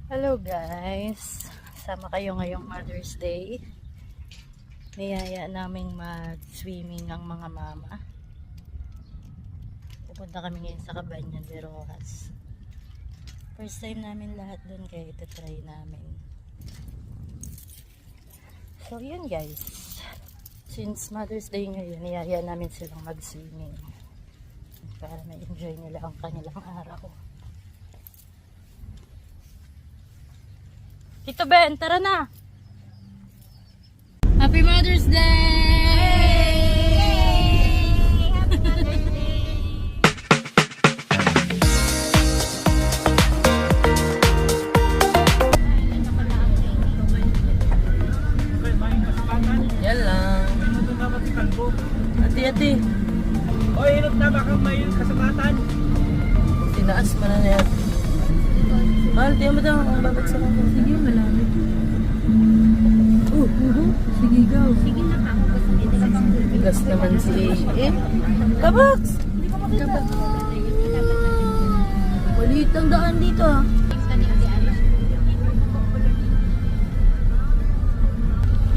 Hello guys, sama kayo ngayong Mother's Day. Niyaya naming mag-swimming ang mga mama. Pupunta kami ngayon sa Cabañan de Rojas. First time namin lahat dun, kaya ito try namin. So yun guys, since Mother's Day ngayon, niyaya namin silang mag-swimming para ma-enjoy nila ang kanilang araw. Tito Ben, tara na! Happy Mother's Day! Happy Mother's Day! Yan lang. Ati-ati. O, inot na baka may kasapatan. Tinaas mo na yan. Mahal, tiyan mo daw ang babagsak ako. Sige, malamit. Sige, go. Sige na ka. Bigas naman si A. Kabaks! Hindi ko makita. Maliit ang daan dito ah.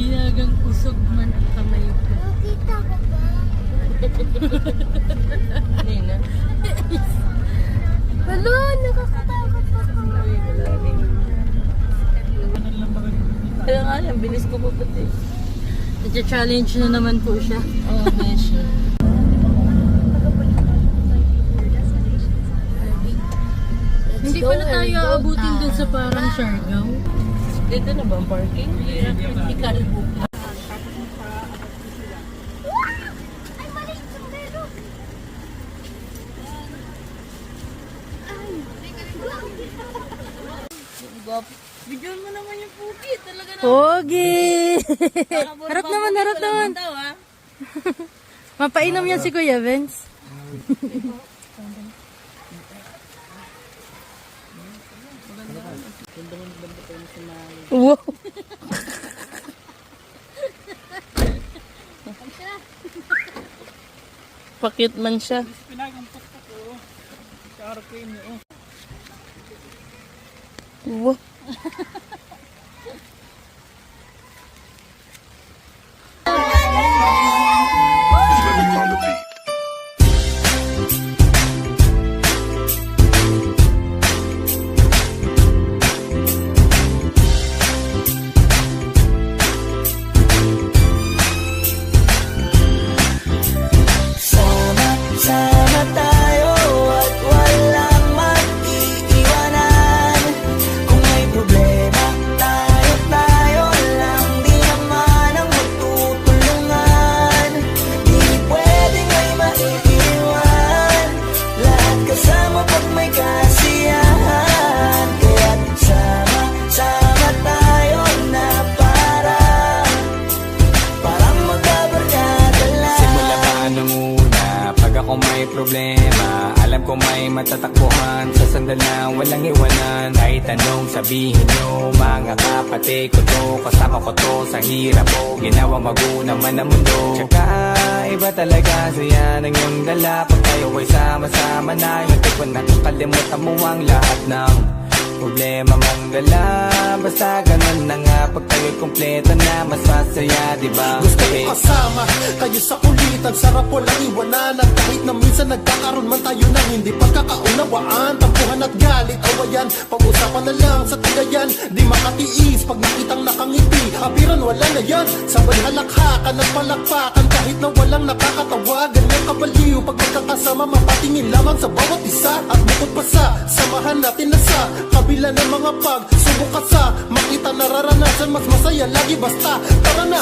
Pinagang usog man ang kamay ko. Kita ko ba? Nina. Hala, nakakatakot ako. Kaya nga yan, bilis ko po pati. Nag-challenge na naman po siya. Oo, besh. Hindi pa na tayo aabutin dun sa parang Siargao. Dito na ba ang parking? Hindi ka rin po. Ay, mali yung sombrero. Bidyon mo naman yung Pogi. Talaga na. Pogi! Harap naman, harap naman. Mapainom yan si Kuya Vince. Wow! Pakit man siya. Pinagampok ko. Sa airplane niyo. Wow! Sama tayo at walang mag-iiwanan. Kung may problema, tayo lang. Di naman ang magtutulungan. Di pwedeng may maiiwan. Lahat kasama pag may kasiyahan. Kaya't sama tayo na parang magkabarkada lang. Simula pa nung una, pag ako may problema, alam ko may matatakbuhan. Sa sandal na walang iwanan. Kahit anong sabihin nyo, mga kapatid ko to, kasama ko to sa hirap ko. Ginawa maguna man ang mundo. Tsaka iba talaga saya ng iyong dala. Pag tayo ay sama-sama na, yung tipon na kalimutan mo ang lahat ng problema mang dala. Basta ganun na nga, pag tayo'y kumpleto na, mas masaya, diba? Gusto ko kasama kayo sa kulitan. Sarap walang iwanan. At kahit na minsan nagkakaroon man tayo ng hindi pagkakaunawaan, tampuhan at galit, awayan, pag-usapan na lang sa tagayan. Di makatiis pag nakitang nakangiti, abiran wala na yan. Sabay halakhakan at palakpakan kahit na walang nakakatawa. Ganyan kabaliw pag magkakasama, mapatingin lamang sa bawat isa. At bukod pa sa samahan natin na sa kabila ng mga pagsubok at sa makita nararanasan, mas masaya lagi basta tara na.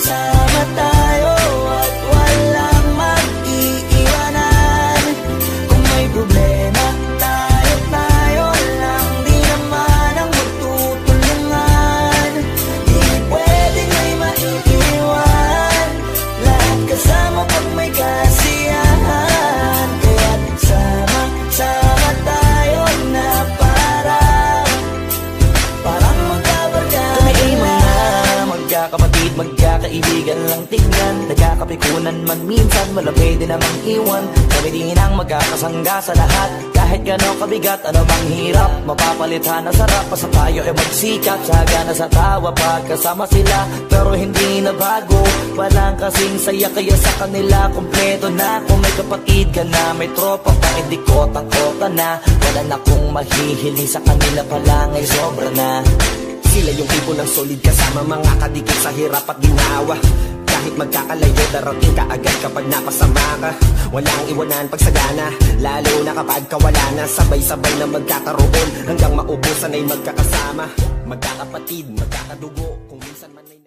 Sama tayo at walang mag-iiwanan. Kung may problema, tayo lang. Di naman ang magtutulungan. Di pwedeng may maiiwan. Lahat kasama pag may kasiyahan. Kaya't sama tayo na parang magkabarkada. Magkakapatid, magkakaibigan lang tignan. kapikunan man minsan, wala pwede namang iwan. Kami din ang magkakasangga sa lahat. Kahit gano'ng kabigat, ano bang hirap, mapapalitan na sarap. Pa sa tayo ay magsikap, saga na sa tawa pagkasama sila. Pero hindi na bago, walang kasing saya. Kaya sa kanila kompleto na. Kung may kapatid ka na, may tropa pa, hindi kotang-kota na. Wala na kong mahihiling sa kanila pa lang ay sobra na. Sila yung tipo ng solid kasama, mga kadikit sa hirap at ginawa. Kahit magkakalayo, darating ka agad kapag napasama ka. Walang iwanan pag sagana, lalo na kapag kawala na. Sabay-sabay na magkakaroon, hanggang maubusan ay magkakasama. Magkakapatid, magkakadugo, kung minsan man ay